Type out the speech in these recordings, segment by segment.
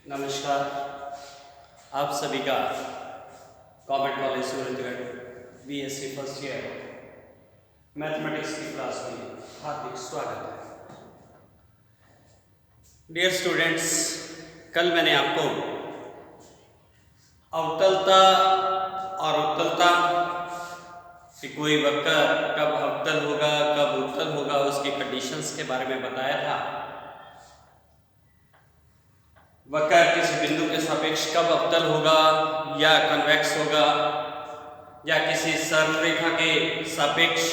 नमस्कार, आप सभी का government college Suratgarh BSc first year mathematics की क्लास में हार्दिक स्वागत है। डियर स्टूडेंट्स, कल मैंने आपको अवतलता और उत्तलता कि कोई वक्र कब अवतल होगा कब उत्तल होगा उसकी कंडीशंस के बारे में बताया था। वक्र किसी बिंदु के सापेक्ष कब अवतल होगा या कन्वेक्स होगा या किसी सरलरेखा के सापेक्ष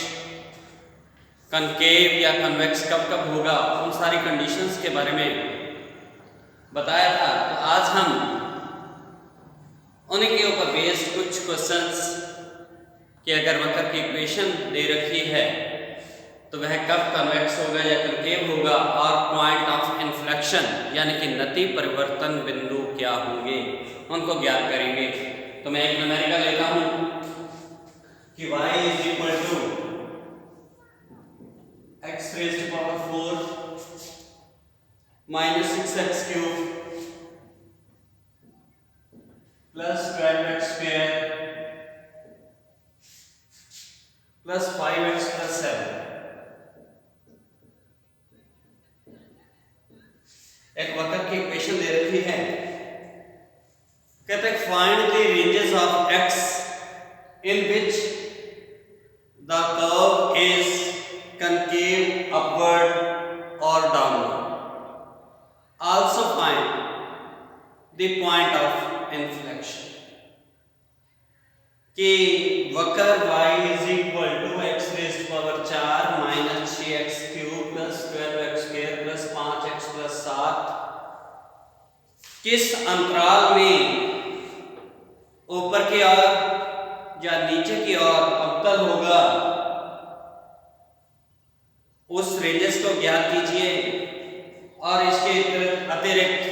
कनकेव या कन्वेक्स कब कब होगा, उन सारी कंडीशंस के बारे में बताया था। तो आज हम उन्हीं के ऊपर बेस्ड कुछ क्वेश्चंस कि अगर वक्र की इक्वेशन दे रखी है तो वह कब कन्वेक्स होगा या कनकेव होगा और पॉइंट ऑफ इन्फ्लेक्शन यानी कि नति परिवर्तन बिंदु क्या होंगे उनको ज्ञात करेंगे। तो मैं एक न्यूमेरिकल लेता हूं कि y is equal to x raise to power 4 minus 6x cube plus 12x square plus 5x plus 7। एक वक्र की इक्वेशन दे रखी है, कहते हैं find the ranges of x in which the curve is concave upward or downward, also find the point of inflection कि वक्र y is equal to x raise to power 4 minus 6x cube plus 12x square plus 5x plus 7 किस अंतराल में ऊपर की ओर या नीचे की ओर अवतल होगा, उस रेंजेस को ज्ञात कीजिए और इसके अतिरिक्त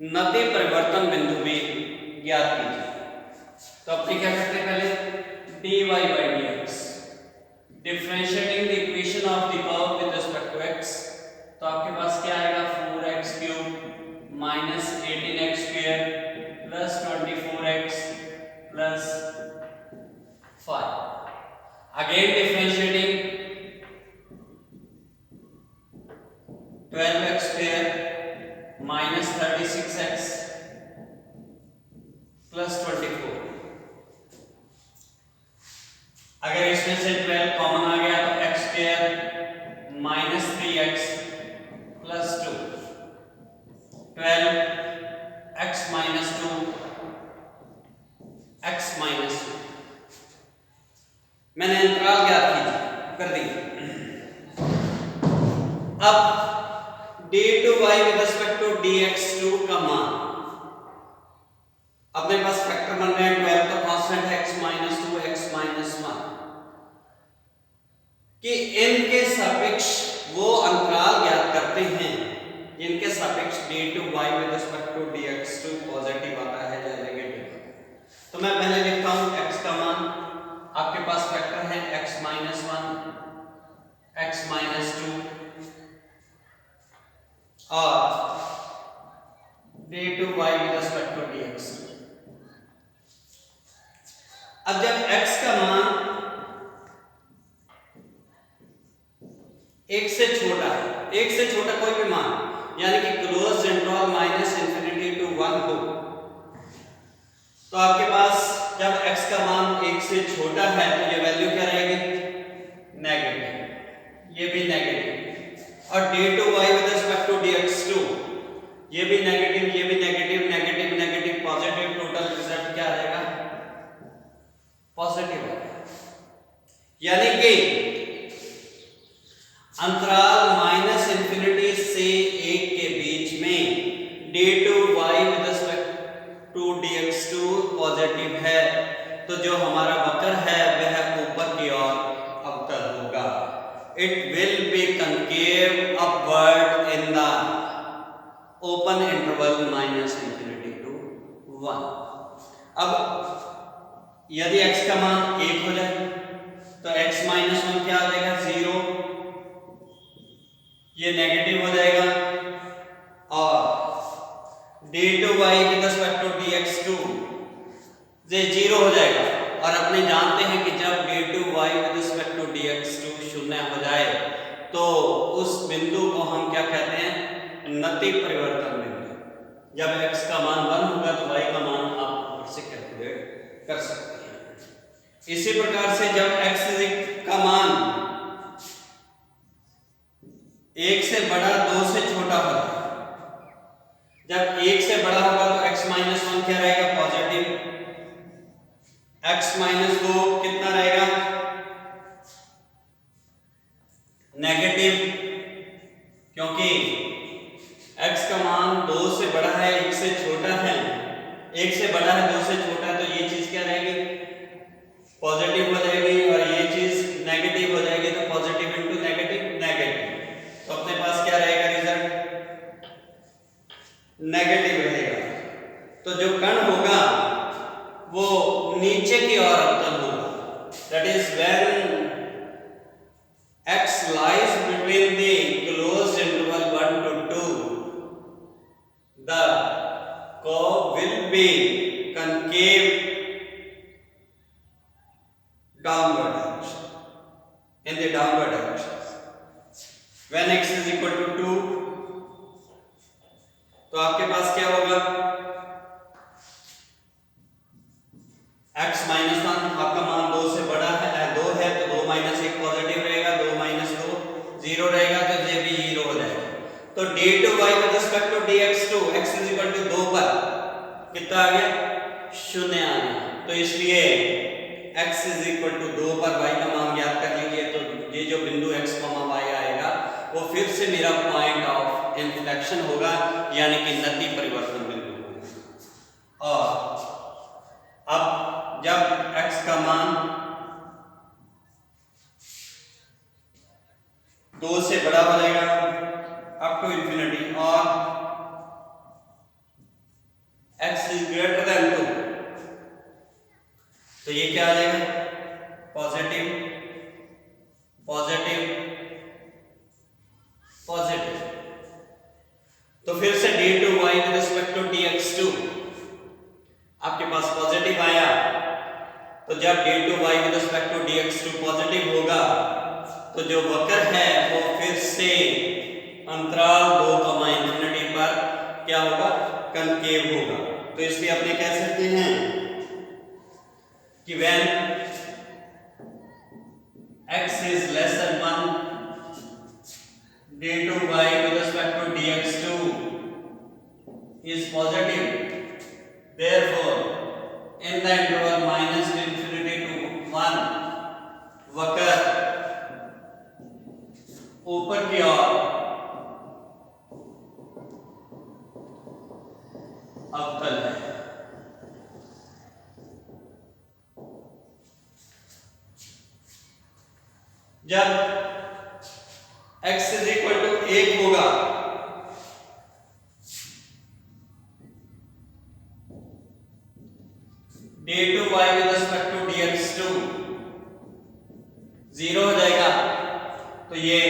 नति परिवर्तन बिंदु भी ज्ञात कीजिए। तो अपने क्या करते हैं, पहले dy by dx differentiating the equation of the curve with respect to x। तो आपके पास क्या आएगा, 4x cube minus 18x square plus 24x plus 5। Again differentiating 12x square minus 36x plus 24। अगर इसमें से 12 कॉमन आ गया तो x square minus 3x plus 2, 12 x minus 2 x minus 2। मैंने अंतराल ज्ञात कर दी। अब d2y with respect to dx2 का मान अपने पास फैक्टर बन रहे हैं 12 तो कांस्टेंट है x माइनस 2 x माइनस 1 कि इनके सापेक्ष वो अंतराल ज्ञात करते हैं जिनके सापेक्ष d2y with respect to dx2 positive आता है या नेगेटिव। तो मैं पहले लिखता हूं x का मान, आपके पास फैक्टर है x माइनस 1 x माइनस 2 और d2y with respect to dx2। अब जब x का मान एक से छोटा है, एक से छोटा कोई भी मान यानी कि close interval minus infinity to 1 हो, तो आपके पास जब x का मान एक से छोटा है तो ये वैल्यू क्या रहेगी, नेगेटिव, ये भी नेगेटिव। और d2y with respect to dx2 ये भी नेगेटिव, ये भी negative, negative negative positive, total result क्या रहेगा, पॉजिटिव है। यानी कि अंतराल माइनस इंफिनिटी से 1 के बीच में d2y with respect to dx2 positive है, तो जो हमारा वक्र है वह ऊपर की ओर अवतल होगा। It will be concave upward in the open interval minus infinity to 1। अब यदि x का मान 1 हो जाए तो x माइनस 1 क्या आ जाएगा, 0, ये नेगेटिव हो जाएगा और d2y with respect to dx2 ये 0 हो जाएगा। और अपने जानते हैं कि जब d2y with respect to dx2 शून्य हो जाए तो उस बिंदु को हम क्या कहते हैं, नति परिवर्तन बिंदु। जब x का मान 1 होगा तो y का मान आप ऊपर से कैलकुलेट कर सकते हैं। इसी प्रकार से जब x का मान 1 से बड़ा 2 से छोटा होगा, जब 1 से बड़ा होगा तो x माइनस 1 क्या रहेगा, पॉजिटिव। x माइनस 2 कितना रहेगा, नेगेटिव, क्योंकि x का मान 2 से बड़ा है 1 से छोटा है, 1 से बड़ा है 2 से छोटा है, तो ये चीज क्या रहेगी, पॉजिटिव हो जाएगी, और ये चीज नेगेटिव हो जाएगी, तो पॉजिटिव इंटू नेगेटिव नेगेटिव। तो अपने पास क्या रहेगा रिजल्ट, नेगेटिव रहेगा। तो जो कण होगा वो नीचे की ओर अवतल होगा, that is when x lies between the closed interval 1 to 2, the curve will be concave downward direction, in the downward direction। when x is equal to 2 तो आपके पास क्या होगा, x माइनस 1 आपका मान 2 से बड़ा है, 2 है तो 2 माइनस 1 पॉजिटिव रहेगा, 2 माइनस 2 0 रहेगा, तो ये भी 0 हो जाएगा। तो d2y with respect to dx2 x is equal to 2 पर कितना आ गया, 0 आ गया। तो इसलिए x is equal to 2 पर y का मान ज्ञात कर लीजिए। तो ये जो बिंदु x, y आएगा वो फिर से मेरा पॉइंट ऑफ इन्फ्लेक्शन होगा, यानी कि नति परिवर्तन बिंदु। और अब जब x का मान 2 से बड़ा हो जाएगा अप टू इंफिनिटी और x इज ग्रेटर देन 2, तो ये क्या आ जाएगा, पॉजिटिव पॉजिटिव पॉजिटिव। तो फिर से d2y with respect to dx2 आपके पास पॉजिटिव आया, तो जब d2y with respect to dx2 positive होगा तो जो वक्र है वो फिर से अंतराल 2, इंफिनिटी पर क्या होगा, कनकेव होगा। तो इसलिए अपने कह सकते हैं कि when x is less than 1 d2y with respect to dx2 is positive, therefore in the interval minus infinity to 1 वक्र ऊपर की ओर अवतल है। जब x इज इक्वल टू 1 होगा d2y with respect to dx2 0 हो जाएगा, तो ये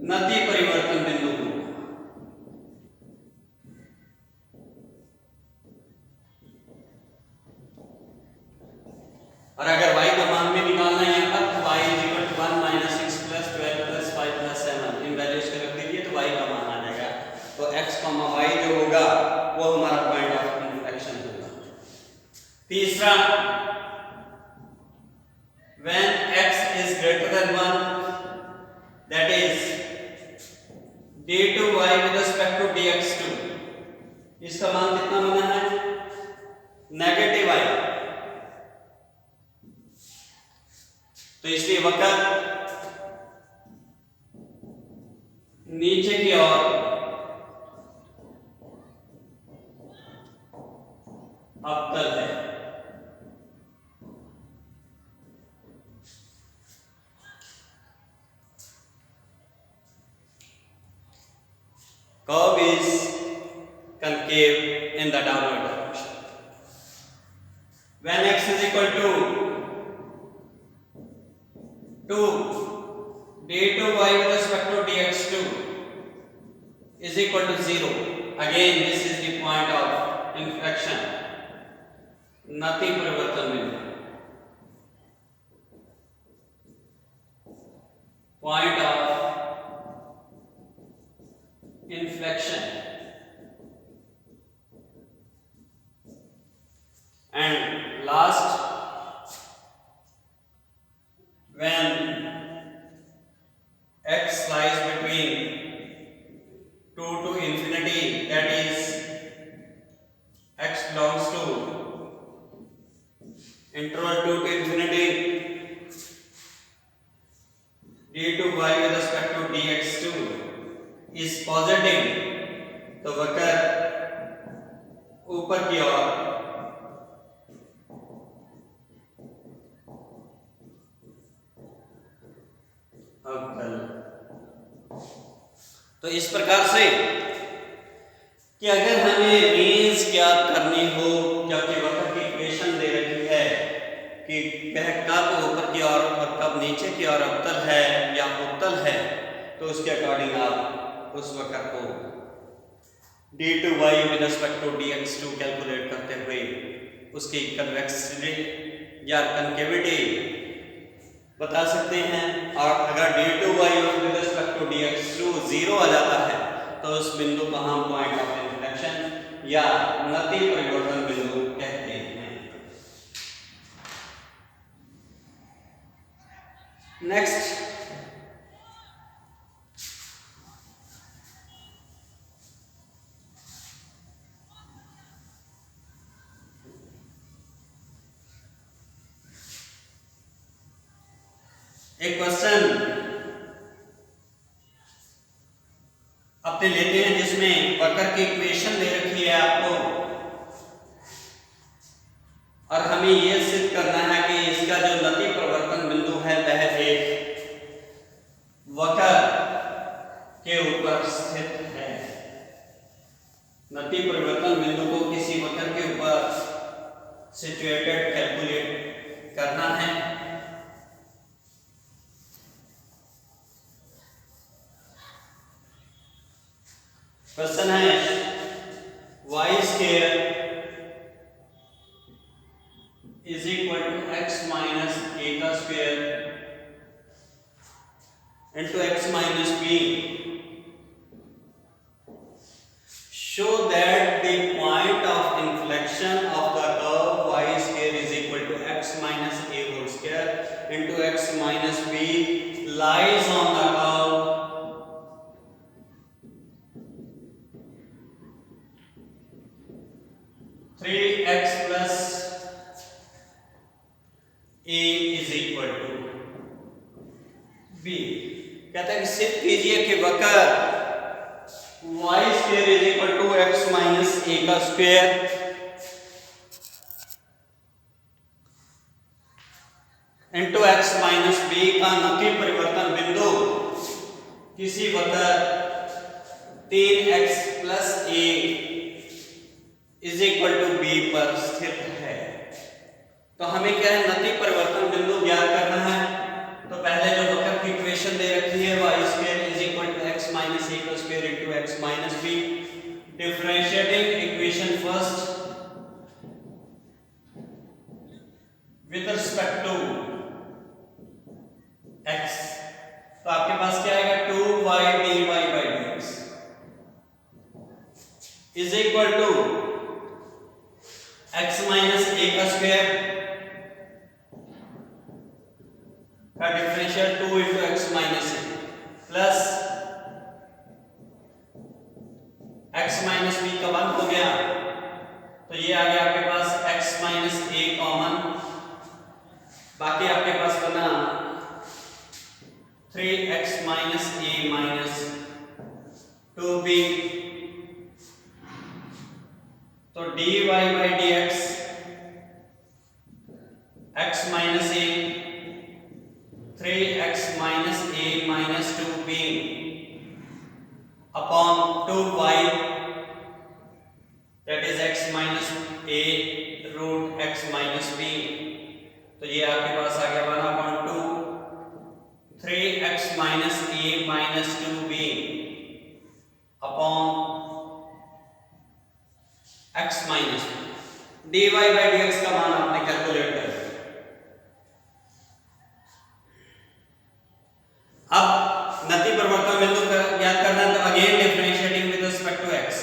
नति परिवर्तन बिंदु होगा। और अगर y का मान भी निकालना है यहाँ पर, तो y is equal to 1 minus 6 plus 12 plus 5 plus 7 in values को रख दीजिए तो y का मान आ जाएगा। तो x, y जो होगा वो हमारा पॉइंट ऑफ इन्फ्लेक्शन होगा। तीसरा, when x is greater than 1, that is d2y with respect to dx2, इसका मान कितना बना है, नेगेटिव आई। तो इसलिए वक्र नीचे की ओर अवतल है। Curve is concave in the downward direction. When x is equal to 2, d2y with respect to dx2 is equal to 0. Again this is the point of inflection, नति परिवर्तन बिंदु, point of inflection. And last, when x lies between 2 to infinity, that is x belongs to interval 2 to infinity, d to y with respect to dx2 is positive, तो वक्र ऊपर की ओर तो इस प्रकार से कि अगर हमें रेंज ज्ञात करनी हो, जबकि वक्र की इक्वेशन दे रखी है कि वह कब ऊपर की ओर और कब नीचे की ओर अवतल है या उत्तल है, तो उसके अकॉर्डिंग आप उस वक्र को d to y with respect to dx2 calculate करते हुए उसकी कन्वेक्सिटी या कनकेविटी बता सकते हैं। और अगर d to y with respect to dx2 0 आ जाता है तो उस बिंदु को हम पॉइंट ऑफ इन्फ्लेक्शन या नति परिवर्तन बिंदु कहते हैं। नेक्स्ट, एक क्वेश्चन अपने लेते हैं जिसमें वक्र की इक्वेशन दे रखी है आपको और हमें यह सिद्ध करना है कि इसका जो नति परिवर्तन बिंदु है वह एक वक्र के ऊपर स्थित है। नति परिवर्तन बिंदु को किसी वक्र के ऊपर सिचुएटेड कैलकुलेट करना है। क्वेश्चन है y square is equal to x minus a का square into x minus b। Show that the point of inflection of the curve y square is equal to x minus a whole square into x minus b lies on the curve 3x plus a is equal to b। कहता है कि सिद्ध कीजिए कि वक्र y square is equal to x minus a का square into x minus b का नति परिवर्तन बिंदु किसी वक्र 3x plus a is equal to b पर स्थित है। तो हमें क्या है, नति परिवर्तन बिंदु ज्ञात करना है। तो पहले जो वक्र की इक्वेशन दे रखी है y square is equal to x minus a का square into x minus b, differentiating equation first with respect to x, तो आपके पास क्या आएगा 2y dy by dx is equal to x minus a का स्क्वायर का differential 2 into x minus a plus x minus b का 1 हो गया, तो ये आ गया आपके पास x माइनस a कॉमन, बाकी आपके पास बना 3x minus a minus 2b, तो dy by dx x minus a 3x minus a minus 2b upon 2y that is x minus a root x minus b, तो ये आपके पास आ गया 1/2 3x minus a minus 2b upon minus D Y by D X का मान आपने calculate कर लिया। अब नति परिवर्तन बिंदु ज्ञात करना है, तो again differentiating with respect to x,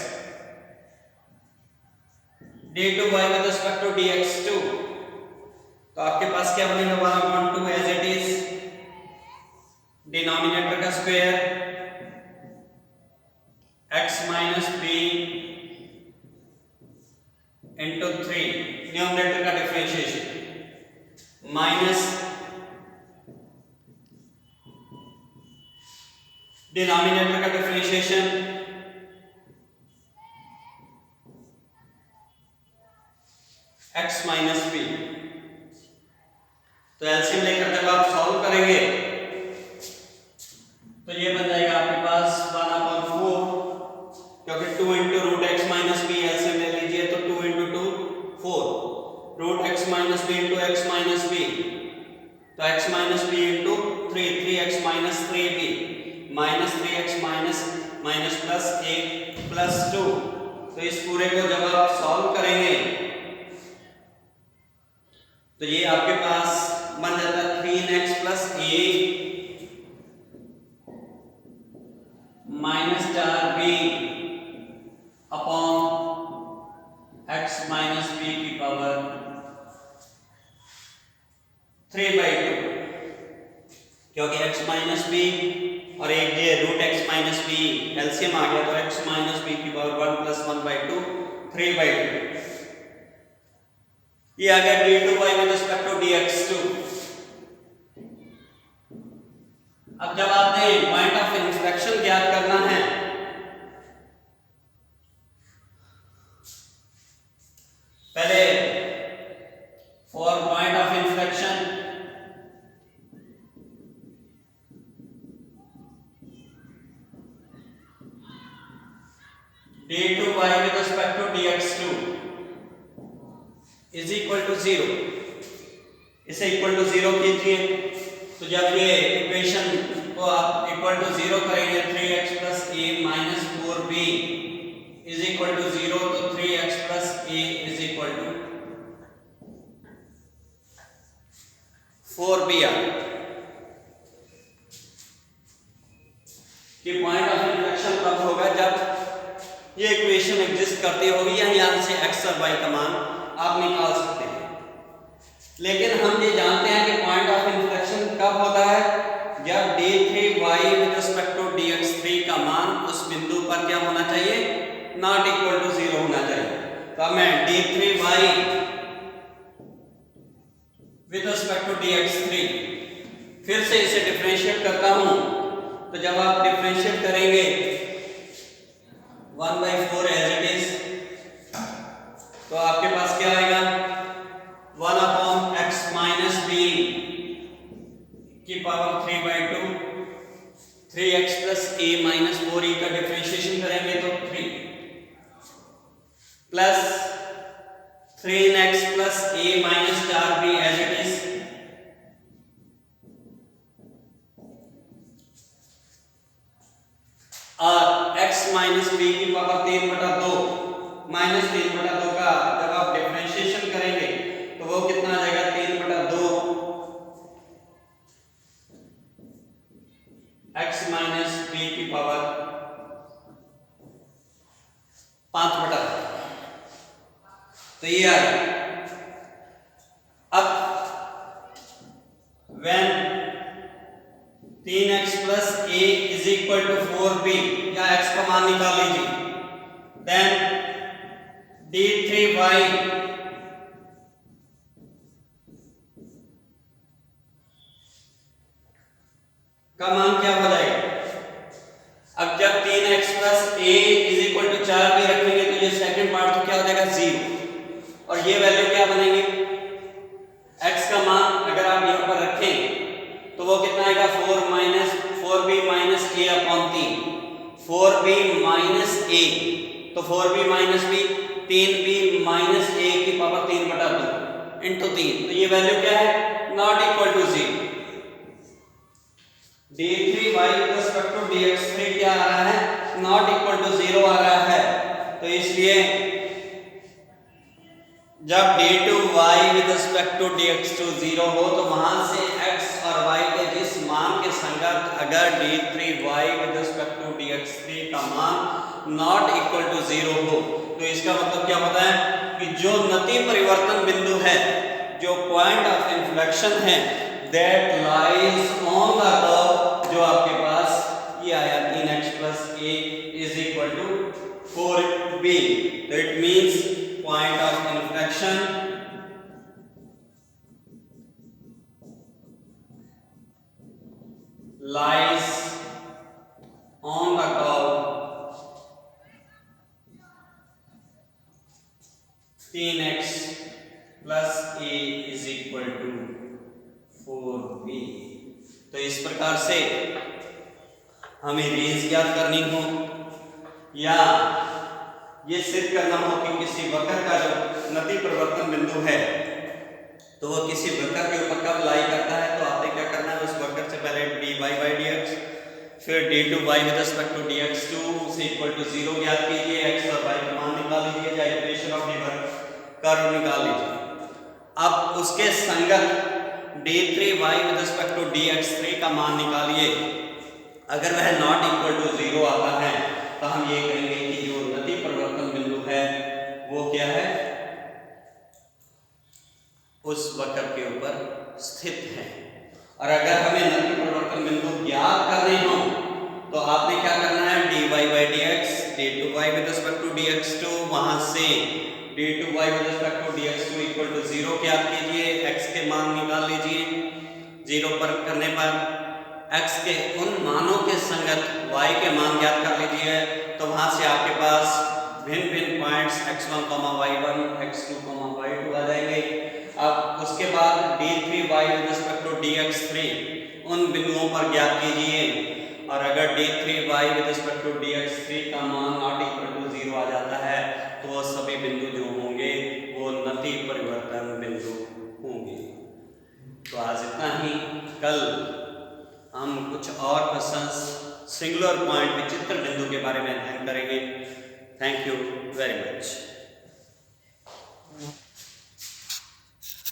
d2 y with respect to dx2, तो आपके पास क्या बनेगा 1/2 एज इट इज, डिनोमिनेटर का square x minus b into 3, numerator का डिफरेंशिएशन माइनस डिनोमिनेटर का डिफरेंशिएशन x माइनस बी। तो एलसीएम लेकर जब आप सॉल्व करेंगे तो ये बन जाएगा आपके पास 1/4, क्योंकि 2 into root x minus b LCM ले लीजिए तो 2 into 2 4, root x minus b into x minus b, तो x minus b into 3, 3x minus 3b minus 3x minus minus plus 1 plus 2। तो इस पूरे को जब आप सॉल्व करेंगे तो ये आपके पास बन जाता है 3x plus a minus 4b upon x minus b की पावर 3/2, क्योंकि x माइनस b और एक ये root x minus b LCM आ गया, तो x माइनस b की पावर 1 प्लस 1/2 3/2। ये आ गया d2 y with respect to dx2। अब जब आपने पॉइंट ऑफ इंफ्लेक्शन ज्ञात करना है, पहले for point of inflection d2 y with respect to dx2 is equal to 0, इसे इक्वल टू 0 कीजिए। तो जब ये इक्वेशन को आप इक्वल टू 0 करेंगे 3x plus a minus 4b is equal to 0, तो 3x plus a is equal to 4b आ कि पॉइंट ऑफ इंफ्लेक्शन कब होगा, जब ये इक्वेशन एग्जिस्ट करती होगी या यहां से x और y का मान आप निकाल सकते हैं। लेकिन हम ये जानते हैं कि पॉइंट ऑफ इंफ्लेक्शन कब होता है, जब d3y with respect to dx3 का मान उस बिंदु पर क्या होना चाहिए, नॉट इक्वल टू 0 होना चाहिए। तो अब मैं d3y with respect to dx3 फिर से इसे डिफरेंशिएट करता हूं, तो जब आप डिफरेंशिएट करेंगे 1/4 एज इट इज, तो आपके पास क्या आएगा 1/x माइनस b की power 3/2, 3x plus a minus 4e का डिफरेंशिएशन करेंगे तो 3 plus 3x plus a minus 4b as it is, और x माइनस b की पावर 3/2 माइनस 3/2 का जब आप डिफरेंशिएशन करेंगे तो वो कितना आ जाएगा 3/2 x माइनस b की पावर 5/2, तो ये आ गया। अब when 3x plus a is equal to 4b, या x का मान निकाल लीजिए, देन d3y का मान क्या हो जाएगा। अब जब 3x plus a is equal to 4b रखेंगे तो ये सेकंड पार्ट तो क्या हो जाएगा 0, और ये वैल्यू क्या बनेगी, x का मान अगर आप यहां पर रखें तो वो कितना आएगा 4b minus a upon 3, 4b minus a, तो 4b minus b 3b minus a की पावर 3/2 इंटू 3, तो ये वैल्यू क्या है, not equal to 0। d3y with respect to dx3 क्या आ रहा है, नॉट इक्वल टू 0 आ रहा है, तो इसलिए रिस्पेक्ट टू dx2 0 हो तो वहां से x और y के जिस मान के संगत अगर d3y with respect to dx3 का मान नॉट इक्वल टू 0 हो तो इसका मतलब क्या होता है कि जो नति परिवर्तन बिंदु है, जो पॉइंट ऑफ इन्फ्लेक्शन है, that lies on the curve, जो आपके पास ये आया 3x plus a is equal to 4b। तो it means point of inflection lies on the curve 3x plus a is equal to 4b। तो इस प्रकार से हमें रेंज ज्ञात करनी हो या ये सिद्ध करना हो कि किसी वक्र का जो नति परिवर्तन बिंदु है तो वो किसी वक्र के ऊपर कब लाई करता है, तो आपने क्या करना है, उस वक्र से पहले dy by dx, फिर d2y with respect to dx2 से इक्वल टू 0 ज्ञात कीजिए, x और y का मान निकाल लीजिए या इक्वेशन ऑफ दी कर्व निकाल लीजिए। अब उसके संगत d3y with respect to dx3 का मान निकालिए। अगर वह नॉट इक्वल टू 0 आता है तो हम ये कहेंगे कि जो नति परिवर्तन बिंदु है वो क्या है, उस वक्र के ऊपर स्थित है। और अगर हमें नति परिवर्तन बिंदु ज्ञात करने हो तो आपने क्या करना है, dy by dx, d2y with respect to dx2, वहां से d2y with respect to dx2 equal to 0 ज्ञात कीजिए, x के मान निकाल लीजिए। 0 पर करने पर x के उन मानों के संगत y के मान ज्ञात कर लीजिए। तो वहां से आपके पास भिन्न भिन्न points x1, y1, x2, y2 आ जाएंगे। अब उसके बाद d3y with respect to dx3 उन बिंदुओं पर ज्ञात कीजिए, और अगर d3y with respect to dx3 का मान नॉट इक्वल टू 0 आ जाता है तो वो सभी बिंदु जो होंगे वो नति परिवर्तन बिंदु होंगे। तो आज इतना ही, कल हम कुछ और क्वेश्चंस सिंगुलर पॉइंट विचित्र बिंदु के बारे में अध्ययन करेंगे। Thank you very much.